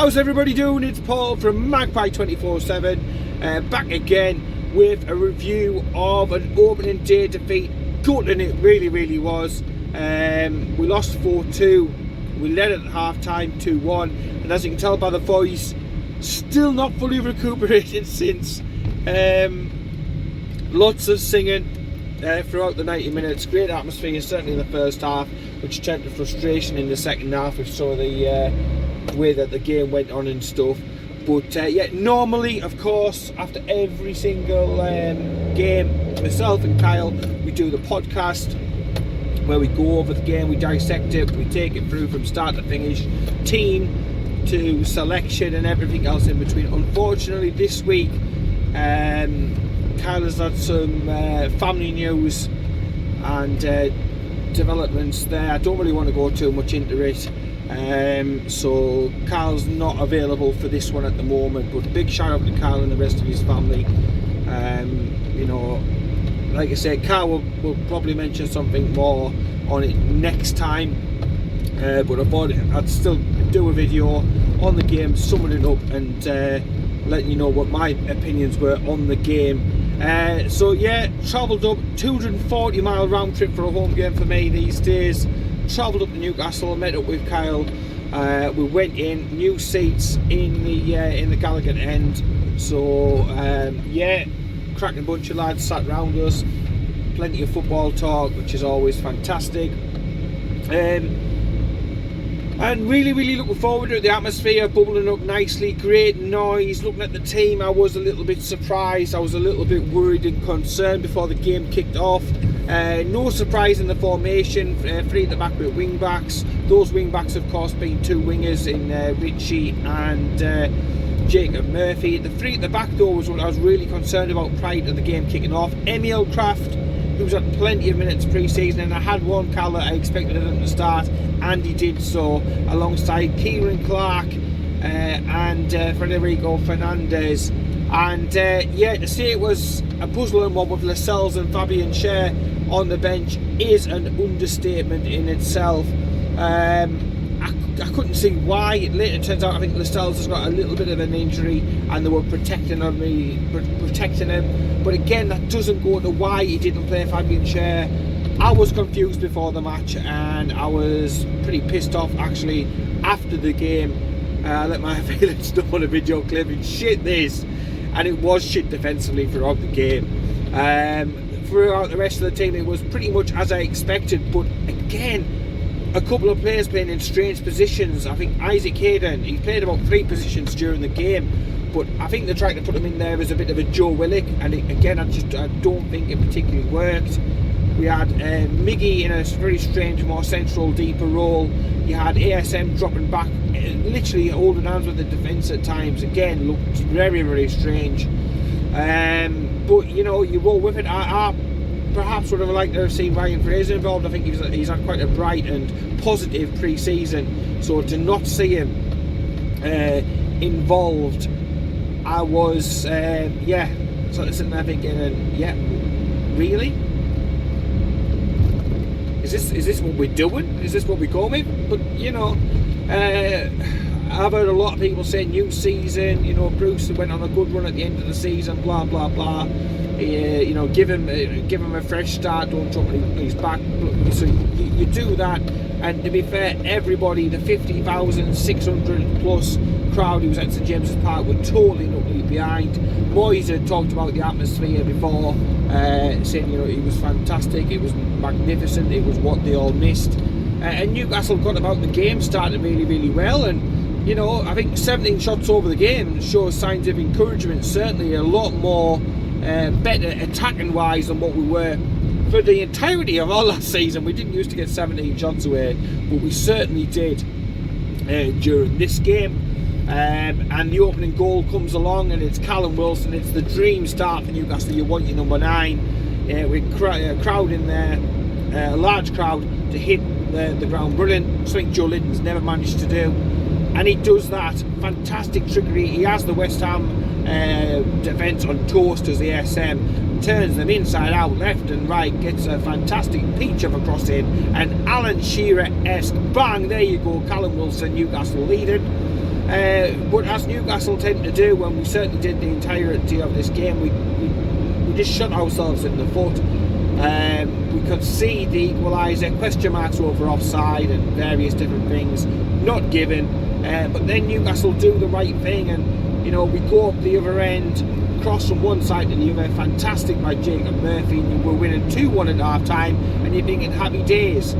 How's everybody doing? It's Paul from MagpIe 24/7 back again with a review of an opening day defeat. Gutting it really was. We lost 4-2. We led at half time 2-1, and as you can tell by the voice, still not fully recuperated since. Lots of singing throughout the 90 minutes. Great atmosphere, certainly in the first half, which turned to frustration in the second half with some of the way that the game went on and stuff. But yeah, normally, of course, after every single game, myself and Kyle, we do the podcast where we go over the game, we dissect it, we take it through from start to finish, team to selection and everything else in between. Unfortunately, this week, Kyle has had some family news and developments there. I don't really want to go too much into it. So Kyle's not available for this one at the moment, but big shout out to Kyle and the rest of his family. You know, like I said, Kyle will probably mention something more on it next time, but I thought I'd still do a video on the game, summing it up and letting you know what my opinions were on the game. So yeah, travelled up 240-mile round trip for a home game for me these days. Travelled up to Newcastle, met up with Kyle. We went in, new seats in the Gallagher end. So yeah, cracking bunch of lads sat round us. Plenty of football talk, which is always fantastic. And really looking forward to it. The atmosphere bubbling up nicely, great noise. Looking at the team, I was a little bit surprised. I was a little bit worried and concerned before the game kicked off. No surprise in the formation, three at the back with wing backs. Those wing backs, of course, being two wingers in Richie and Jacob Murphy. The three at the back, though, was what I was really concerned about prior to the game kicking off. Emil Kraft, who's had plenty of minutes pre-season, and I had one Cal that I expected him to start, and he did so, alongside Kieran Clark and Federico Fernandez. And yeah, to say it was a puzzling one with Lascelles and Fabian Schär on the bench is an understatement in itself. I couldn't see why. Later it turns out I think Lascelles has got a little bit of an injury and they were protecting him. But again, that doesn't go to why he didn't play Fabian Schär. I was confused before the match and I was pretty pissed off actually after the game. I let my feelings know on a video clip and shit this. And it was shit defensively throughout the game. Throughout the rest of the team, it was pretty much as I expected. But again, a couple of players playing in strange positions. I think Isaac Hayden, he played about 3 positions during the game. But I think they tried to put him in there as a bit of a Joe Willock. And again, I don't think it particularly worked. We had Miggy in a very strange, more central, deeper role. You had ASM dropping back, literally holding hands with the defence at times. Again, looked very strange. But you know, you roll with it. I perhaps would have liked to have seen Ryan Fraser involved. I think he's had quite a bright and positive pre-season. So to not see him involved, I was yeah, sort of sitting there thinking, yeah, really? Is this what we're doing? Is this what we're going? But you know, I've heard a lot of people say new season. You know, Bruce went on a good run at the end of the season. Blah blah blah. You know, give him a fresh start. Don't jump on his back. So you do that. And to be fair, everybody, the 50,600 plus crowd who was at St James's Park, were totally behind. Moyes had talked about the atmosphere before, saying, you know, it was fantastic, it was magnificent, it was what they all missed. And Newcastle got about the game, started really well, and you know, I think 17 shots over the game shows signs of encouragement. Certainly a lot more better attacking wise than what we were for the entirety of our last season. We didn't used to get 17 shots away, but we certainly did during this game. And the opening goal comes along, and it's Callum Wilson. It's the dream start for Newcastle. You want your number 9 with a crowd in there, a large crowd to hit the ground running. Something Joe Linton's never managed to do, and he does that. Fantastic trickery. He has the West Ham defence on toast as the ASM, turns them inside out, left and right, gets a fantastic peach of a cross in, and Alan Shearer-esque bang, there you go, Callum Wilson, Newcastle leading. But as Newcastle tend to do, and we certainly did the entirety of this game, we just shot ourselves in the foot. We concede the equaliser, question marks over offside and various different things, not given. But then Newcastle do the right thing, and we go up the other end, cross from one side to the other, fantastic by Jacob Murphy, and we're winning 2-1 at half time, and you're thinking happy days.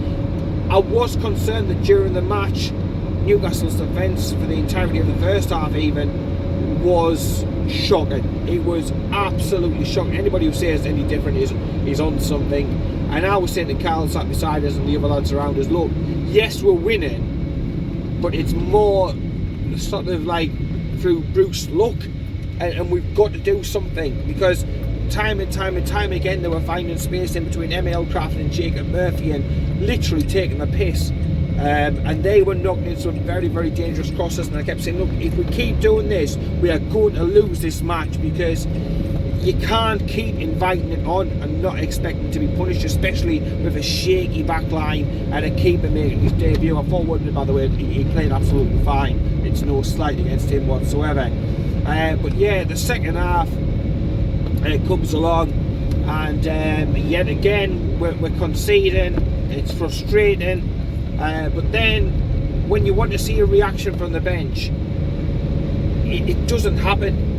I was concerned that during the match, Newcastle's defence for the entirety of the first half even was shocking. It was absolutely shocking. Anybody who says any different is on something. And I was saying to Carl sat beside us and the other lads around us, look, yes, we're winning, but it's more sort of like through Bruce luck, and we've got to do something, because time and time again they were finding space in between Emma Elcraft and Jacob Murphy and literally taking the piss. And they were knocking in some very, very dangerous crosses, and I kept saying, look, if we keep doing this, we are going to lose this match, because you can't keep inviting it on and not expecting to be punished, especially with a shaky back line and a keeper making his debut. I thought, by the way, he played absolutely fine. It's no slight against him whatsoever. But yeah, the second half comes along, and yet again we're conceding. It's frustrating. But then when you want to see a reaction from the bench, it doesn't happen,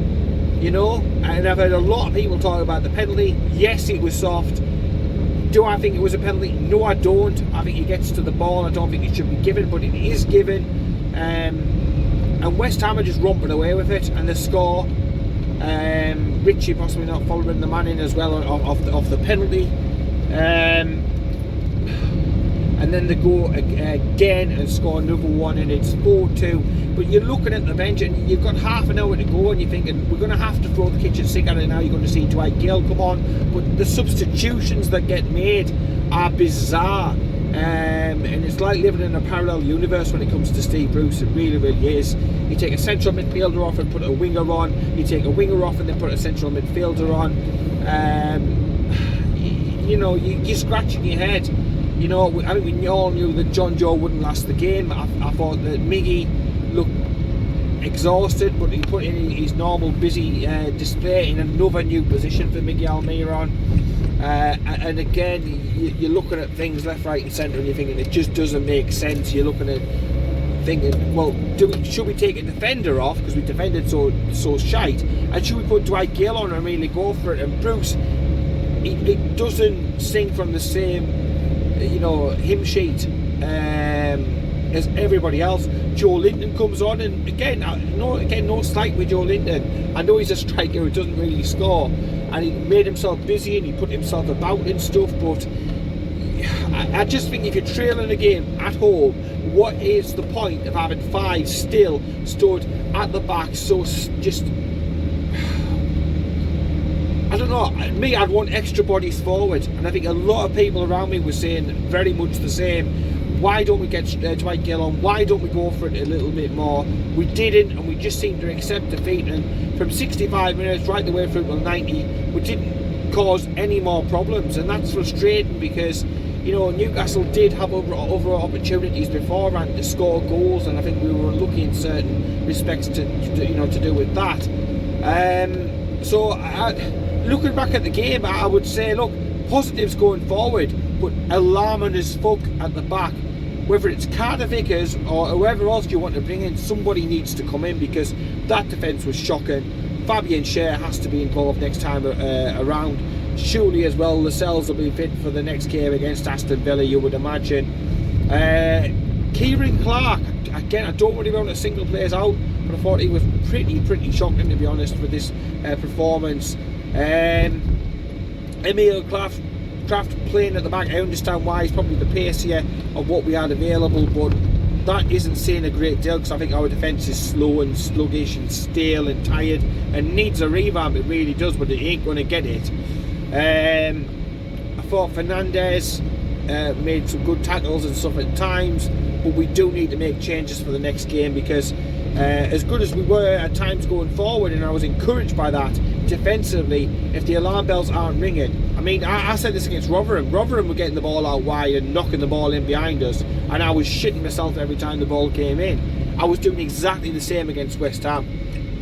and I've heard a lot of people talk about the penalty. Yes, it was soft. Do I think it was a penalty? No, I don't. I think he gets to the ball. I don't think it should be given, but it is given, and West Ham are just romping away with it, and they score. Richie possibly not following the man in as well off the penalty. And then they go again and score another one, and it's 4-2. But you're looking at the bench and you've got half an hour to go, and you're thinking, we're going to have to throw the kitchen sink at it now. You're going to see Dwight Gale come on. But the substitutions that get made are bizarre. And it's like living in a parallel universe when it comes to Steve Bruce. It really, really is. You take a central midfielder off and put a winger on. You take a winger off and then put a central midfielder on. You're scratching your head. I think we all knew that John Joe wouldn't last the game. I thought that Miggy looked exhausted, but he put in his normal busy display in another new position for Miggy Almiron. And again, you're looking at things left, right and centre, and you're thinking it just doesn't make sense. You're looking at thinking, well, should we take a defender off because we defended so shite, and should we put Dwight Gale on and really go for it? And Bruce, it doesn't sing from the same hymn sheet as everybody else. Joe Linton comes on, and again, no slight with Joe Linton. I know he's a striker who doesn't really score, and he made himself busy and he put himself about and stuff, but I just think if you're trailing a game at home, what is the point of having 5 still stood at the back? So just, I don't know, I'd want extra bodies forward, and I think a lot of people around me were saying very much the same. Why don't we get Dwight Gale on? Why don't we go for it a little bit more? We didn't, and we just seemed to accept defeat, and from 65 minutes right the way through till 90, we didn't cause any more problems, and that's frustrating because Newcastle did have other opportunities beforehand to score goals, and I think we were unlucky in certain respects to do with that. So looking back at the game, I would say, look, positives going forward, but alarming as fuck at the back. Whether it's Carter Vickers or whoever else you want to bring in, somebody needs to come in, because that defence was shocking. Fabian Schär has to be involved next time around. Surely as well, Lascelles will be fit for the next game against Aston Villa, you would imagine. Kieran Clark, again, I don't really want to single players out, but I thought he was pretty shocking, to be honest, with this performance. Emil Kraft playing at the back, I understand why. He's probably the pacier of what we had available, but that isn't saying a great deal, because I think our defence is slow and sluggish and stale and tired and needs a revamp. It really does, but it ain't going to get it. I thought Fernandez made some good tackles and stuff at times, but we do need to make changes for the next game, because as good as we were at times going forward, and I was encouraged by that defensively, if the alarm bells aren't ringing. I mean, I said this against Rotherham. Rotherham were getting the ball out wide and knocking the ball in behind us, and I was shitting myself every time the ball came in. I was doing exactly the same against West Ham,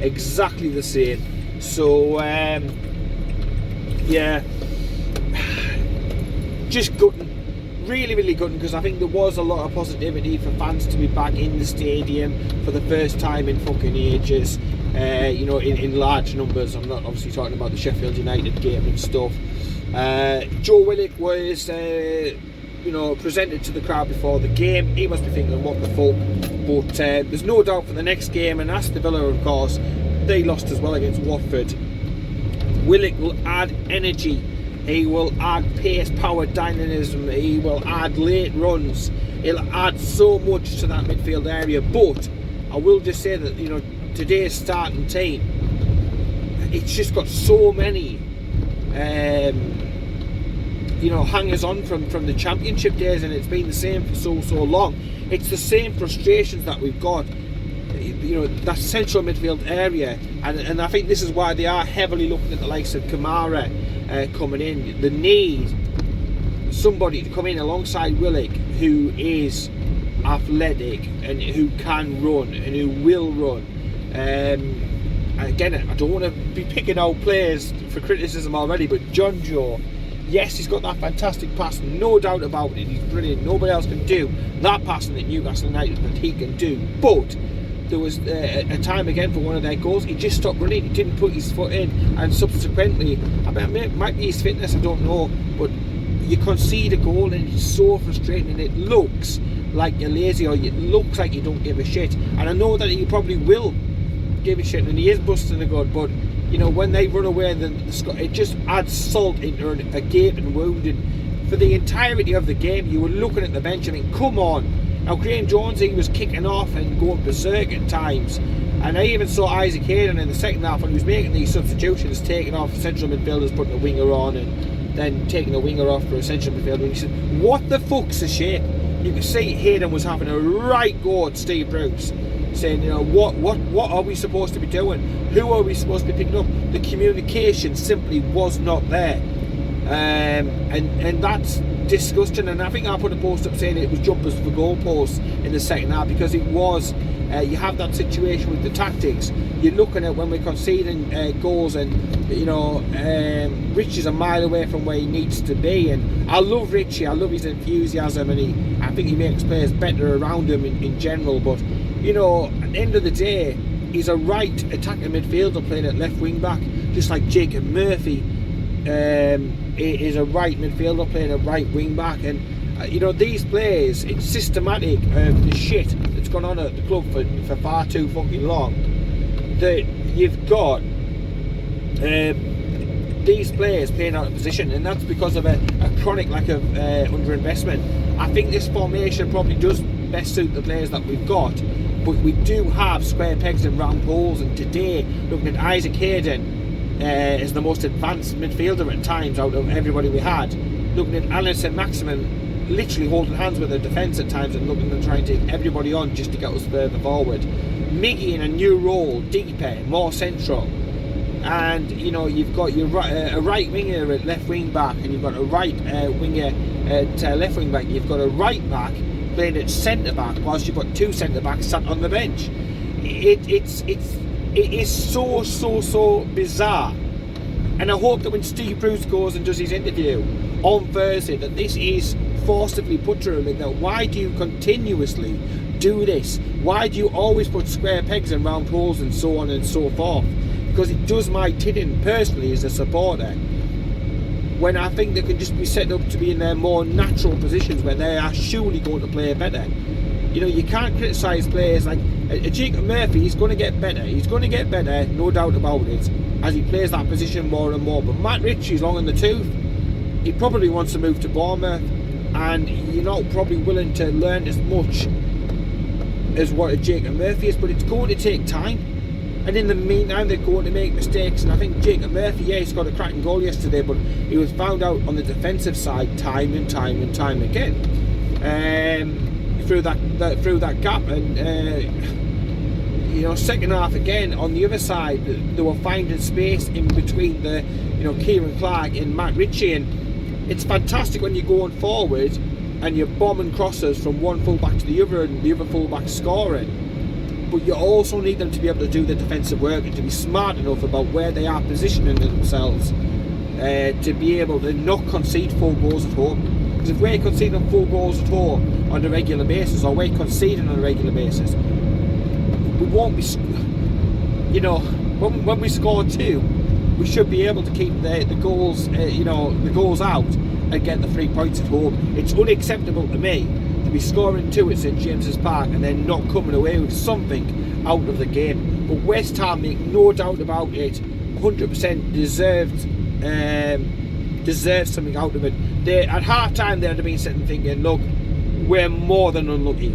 exactly the same. So yeah, just gutting, really gutting, because I think there was a lot of positivity for fans to be back in the stadium for the first time in fucking ages. You know, in large numbers. I'm not obviously talking about the Sheffield United game and stuff. Joe Willock was you know, presented to the crowd before the game. He must be thinking, what the fuck? But there's no doubt for the next game, and Aston Villa, of course, they lost as well against Watford. Willock will add energy, he will add pace, power, dynamism, he will add late runs, he'll add so much to that midfield area. But I will just say that, you know, today's starting team, it's just got so many you know, hangers on from the championship days, and it's been the same for so long. It's the same frustrations that we've got, you know, that central midfield area, and I think this is why they are heavily looking at the likes of Kamara coming in. They need somebody to come in alongside Willock who is athletic and who can run and who will run. And again, I don't want to be picking out players for criticism already, but John Joe, yes, he's got that fantastic pass, no doubt about it, he's brilliant. Nobody else can do that passing at Newcastle United that he can do. But there was a time again for one of their goals, he just stopped running, he didn't put his foot in, and subsequently, I mean, it might be his fitness, I don't know, but you concede a goal and it's so frustrating, and it looks like you're lazy, or it looks like you don't give a shit. And I know that he probably will give a shit, and he is busting a good, but you know, when they run away, then it just adds salt into a gaping wound. And for the entirety of the game, you were looking at the bench, I mean, come on. Now, Graham Jones, he was kicking off and going berserk at times, and I even saw Isaac Hayden in the second half when he was making these substitutions, taking off central midfielders, putting a winger on, and then taking a winger off for a central midfielder. And he said, what the fuck's a shape? You could see Hayden was having a right go at Steve Bruce, saying, you know, what are we supposed to be doing? Who are we supposed to be picking up? The communication simply was not there, and that's disgusting. And I think I put a post up saying it was jumpers for goalposts in the second half, because it was. You have that situation with the tactics. You're looking at when we're conceding goals, and you know, Richie's a mile away from where he needs to be. And I love Richie, I love his enthusiasm, and I think he makes players better around him in general. But you know, at the end of the day, he's a right attacking midfielder playing at left wing back, just like Jacob Murphy is a right midfielder playing at right wing back. And you know, these players, it's systematic of the shit that's gone on at the club for far too fucking long, that you've got these players playing out of position, and that's because of a chronic lack of underinvestment. I think this formation probably does best suit the players that we've got, but we do have square pegs and round holes. And today, looking at Isaac Hayden as the most advanced midfielder at times out of everybody we had, looking at Alison Maximin literally holding hands with the defence at times and looking to try and take everybody on just to get us further forward. Miggy in a new role, deeper, more central. And you know, you've got your a right winger at left wing back, and you've got a right winger at left wing back. You've got a right back playing at centre back, whilst you've got two centre backs sat on the bench. It is so bizarre. And I hope that when Steve Bruce goes and does his interview on Thursday, that this is forcibly put to him, that why do you continuously do this? Why do you always put square pegs in round holes and so on and so forth? Because it does my tin personally as a supporter, when I think they can just be set up to be in their more natural positions where they are surely going to play better. You know, you can't criticise players like Jacob Murphy. He's going to get better. He's going to get better, no doubt about it, as he plays that position more and more. But Matt Ritchie's long in the tooth. He probably wants to move to Bournemouth, and you're not probably willing to learn as much as what a Jacob Murphy is. But it's going to take time, and in the meantime, they're going to make mistakes. And I think Jacob Murphy, yeah, he's got a cracking goal yesterday, but he was found out on the defensive side time and time again. Through that gap, and you know, second half again on the other side, they were finding space in between the, you know, Kieran Clark and Matt Ritchie. And it's fantastic when you're going forward and you're bombing crosses from one full back to the other, and the other full back scoring. but you also need them to be able to do the defensive work and to be smart enough about where they are positioning themselves to be able to not concede 4 goals at home. Because if we're conceding 4 goals at home on a regular basis, or we're conceding on a regular basis, we won't be, you know, when we score 2, we should be able to keep the goals, the goals out and get the 3 points at home. It's unacceptable to me to be scoring 2 at St James's Park and then not coming away with something out of the game. But West Ham, make no doubt about it, 100% deserved something out of it. At half time they'd have been sitting thinking, look, we're more than unlucky,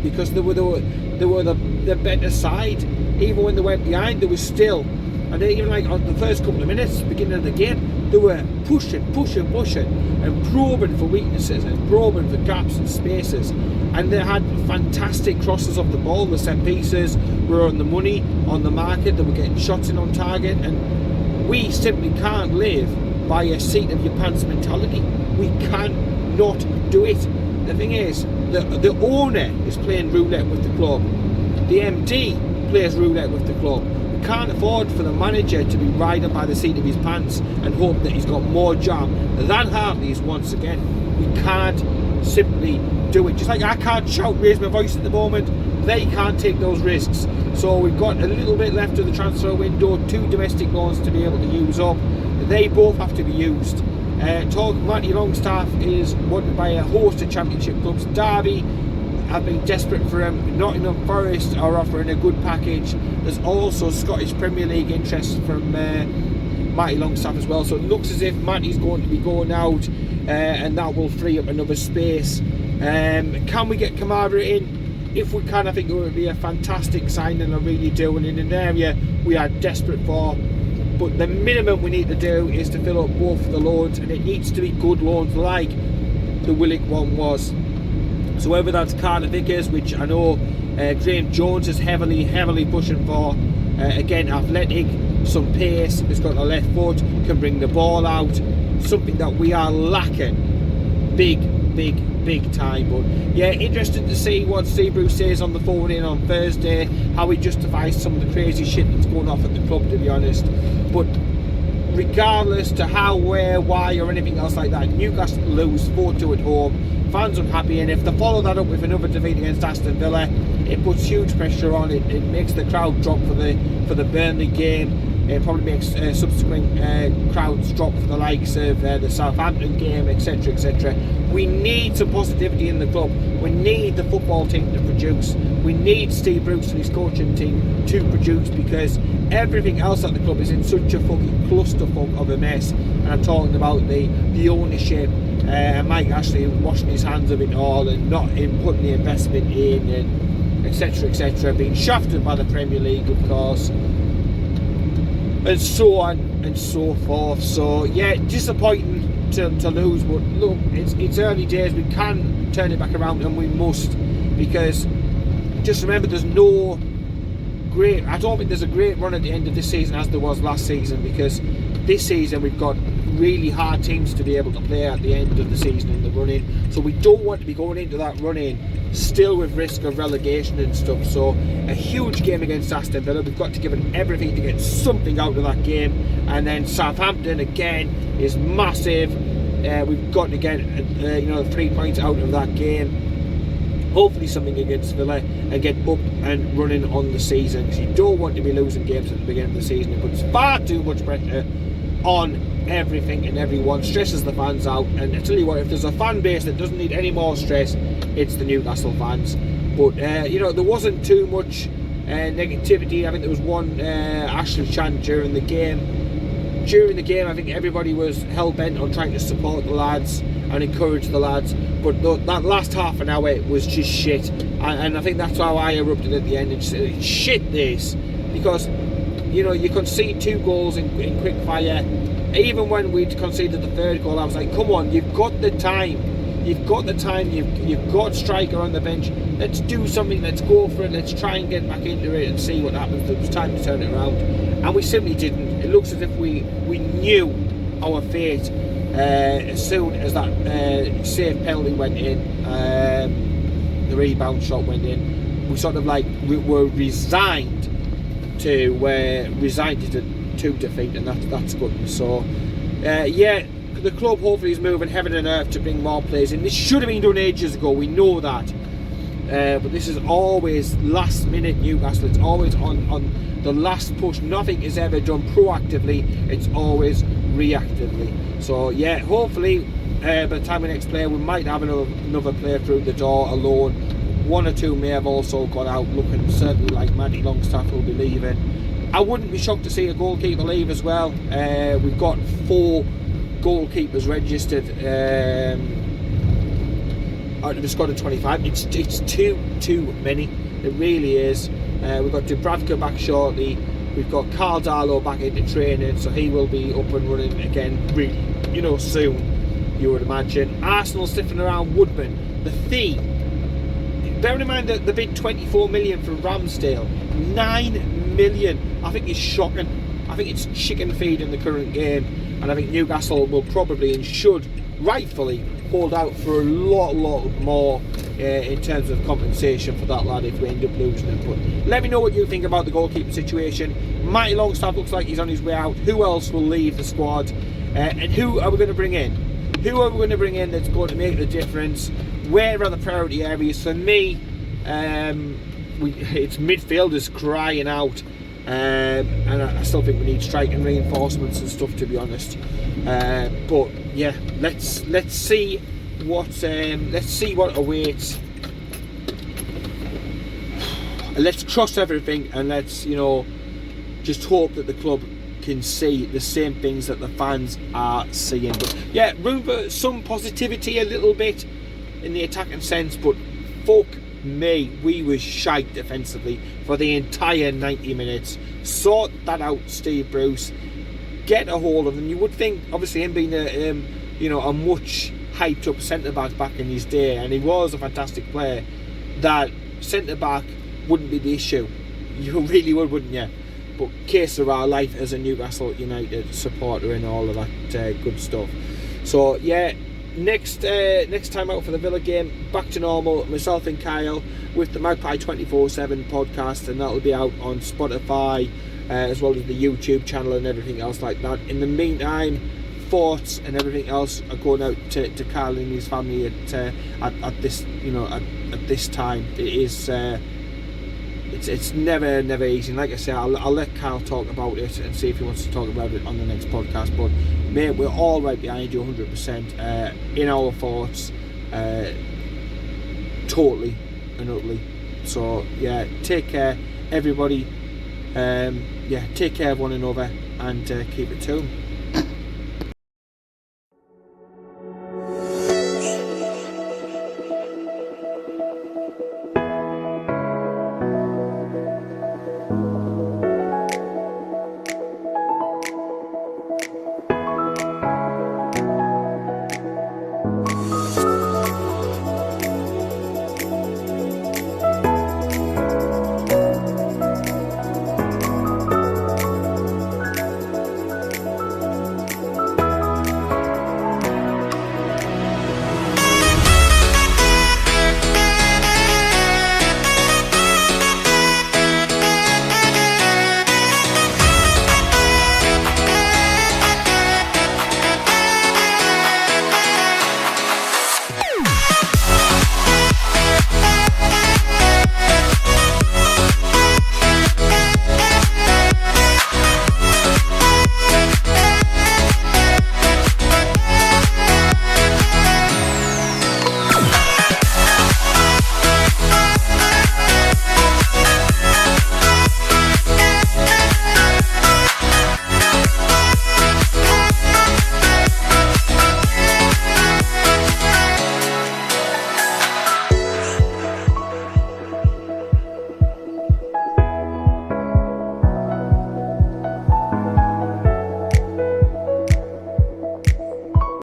because they were the better side. Even when they went behind, they were still, and even like on the first couple of minutes, beginning of the game, they were pushing and probing for weaknesses and probing for gaps and spaces, and they had fantastic crosses off the ball. The set pieces were on the money, on the market, they were getting shots in on target, and we simply can't live by a seat of your pants mentality. We cannot do it. The thing is, the owner is playing roulette with the club. The MD plays roulette with the club. We can't afford for the manager to be riding by the seat of his pants and hope that he's got more jam than Hartley's once again. We can't simply do it. Just like I can't raise my voice at the moment, they can't take those risks. So we've got a little bit left of the transfer window, 2 domestic loans to be able to use up. They both have to be used. Matty Longstaff is wanted by a host of championship clubs. Derby have been desperate for him. Nottingham Forest are offering a good package. There's also Scottish Premier League interest from Matty Longstaff as well. So it looks as if Matty's going to be going out, and that will free up another space. Can we get Kamara in? If we can, I think it would be a fantastic signing. I really do, and in an area we are desperate for. But the minimum we need to do is to fill up both the loans, and it needs to be good loans like the Willock one was. So whether that's Carter Vickers, which I know Graham Jones is heavily pushing for, again, athletic, some pace, has got a left foot, can bring the ball out, something that we are lacking big time. But yeah, interested to see what Steve Bruce says on the phone in on Thursday, how he justifies some of the crazy shit that's going off at the club, to be honest. But regardless to how, where, why or anything else like that, Newcastle lose 4-2 at home, fans unhappy, and if they follow that up with another defeat against Aston Villa, it puts huge pressure on it. It makes the crowd drop for the Burnley game. It probably makes subsequent crowds drop for the likes of the Southampton game, etc, etc. We need some positivity in the club. We need the football team to produce. We need Steve Bruce and his coaching team to produce, because everything else at the club is in such a fucking clusterfuck of a mess. And I'm talking about the ownership, Mike Ashley washing his hands of it all and not putting the investment in, and etc, etc, being shafted by the Premier League, of course, and so on and so forth. So yeah, disappointing to lose, but look, it's early days. We can turn it back around, and we must, because just remember, there's no great, I don't think there's a great run at the end of this season as there was last season, because this season we've got really hard teams to be able to play at the end of the season in the run-in, so we don't want to be going into that run-in still with risk of relegation and stuff. So a huge game against Aston Villa, we've got to give it everything to get something out of that game. And then Southampton again is massive. We've got to get 3 points out of that game, hopefully something against Villa, and get up and running on the season, because you don't want to be losing games at the beginning of the season. It puts far too much pressure on everything and everyone, stresses the fans out. And I tell you what, if there's a fan base that doesn't need any more stress, it's the Newcastle fans. But there wasn't too much negativity. I think there was one Ashley chant during the game. I think everybody was hell-bent on trying to support the lads and encourage the lads, but that last half an hour was just shit, and I think that's how I erupted at the end and said, shit this, because you concede 2 goals in quick fire. Even when we'd conceded the 3rd goal, I was like, come on, you've got the time, you've got striker on the bench, let's do something, let's go for it, let's try and get back into it and see what happens. It was time to turn it around, and we simply didn't. It looks as if we knew our fate as soon as that safe penalty went in, the rebound shot went in. we sort of like were resigned to defeat, and that's good. So yeah, the club hopefully is moving heaven and earth to bring more players in. This should have been done ages ago, we know that, but this is always last minute Newcastle. It's always on the last push. Nothing is ever done proactively, it's always reactively. So yeah, hopefully by the time we next play, we might have another player through the door alone. One or two may have also got out, looking certainly like Matty Longstaff will be leaving. I wouldn't be shocked to see a goalkeeper leave as well. We've got 4 goalkeepers registered out of the squad of 25. It's too many. It really is. We've got Dubravka back shortly. We've got Carl Darlow back into training, so he will be up and running again really, soon, you would imagine. Arsenal sniffing around Woodman. The fee, bearing in mind that the bid 24 million for Ramsdale, 9 million, I think is shocking. I think it's chicken feed in the current game, and I think Newcastle will probably and should rightfully hold out for a lot more in terms of compensation for that lad if we end up losing him. But let me know what you think about the goalkeeper situation. Matty Longstaff looks like he's on his way out. Who else will leave the squad? And who are we going to bring in? Who are we going to bring in that's going to make the difference? Where are the priority areas? For me, it's midfielders crying out, and I still think we need striking reinforcements and stuff, to be honest. But yeah, let's see what awaits. Let's trust everything, and let's just hope that the club can see the same things that the fans are seeing. But yeah, room for some positivity a little bit in the attacking sense, but fuck me, we were shite defensively for the entire 90 minutes. Sort that out, Steve Bruce. Get a hold of him. You would think, obviously, him being a much hyped up centre back in his day, and he was a fantastic player, that centre back wouldn't be the issue. You really would, wouldn't you? But case of our life as a Newcastle United supporter and all of that good stuff. So yeah, next time out for the Villa game, back to normal, myself and Kyle with the MagpIe 24/7 podcast, and that'll be out on Spotify as well as the YouTube channel and everything else like that. In the meantime, thoughts and everything else are going out to Kyle and his family at this at this time. It is it's never easy. Like I say, I'll let Kyle talk about it and see if he wants to talk about it on the next podcast. But mate, we're all right behind you 100% in our thoughts, totally and utterly. So yeah, take care everybody. Take care of one another, and keep it tuned.